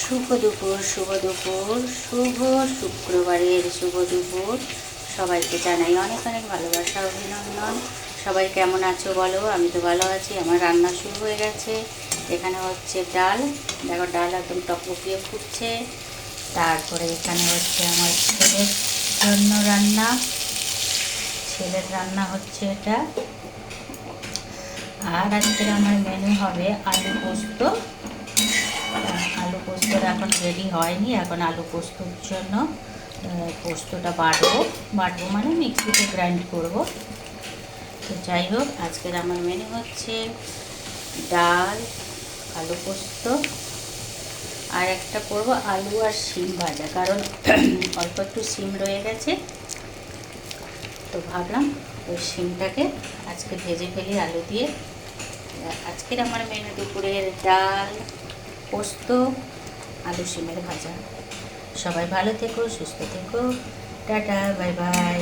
শুভ দুপুর, শুভ শুক্রবারের শুভ দুপুর। সবাইকে জানাই অনেক অনেক ভালোবাসা, অভিনন্দন। সবাই কেমন আছো বলো? আমি তো ভালো আছি। আমার রান্না শুরু হয়ে গেছে। এখানে হচ্ছে ডাল, দেখো ডাল একদম টকবকিয়ে ফুটছে। তারপরে এখানে হচ্ছে আমার ছেলের জন্য রান্না, ছেলের রান্না হচ্ছে এটা। আর আজকের আমার মেনু হবে আলু পোস্ত। আলু পোস্তটা এখন রেডি হয়নি, এখন আলু পোস্তর জন্য পোস্তটা বাটবো মানে মিক্সিতে গ্রাইন্ড করব। তো যাই হোক, আজকের আমার মেনু হচ্ছে ডাল, আলু পোস্ত, আর একটা করব আলু আর শিম ভাজা, কারণ অল্প একটু শিম রয়ে গেছে। তো ভাবলাম ওই শিমটাকে আজকে ভেজে ফেলি আলু দিয়ে। আজকের আমার মেনু দুপুরের ডাল, পোস্ত, আলু শিমের ভাজা। সবাই ভালো থেকো, সুস্থ থেকো, টাটা, বাই বাই।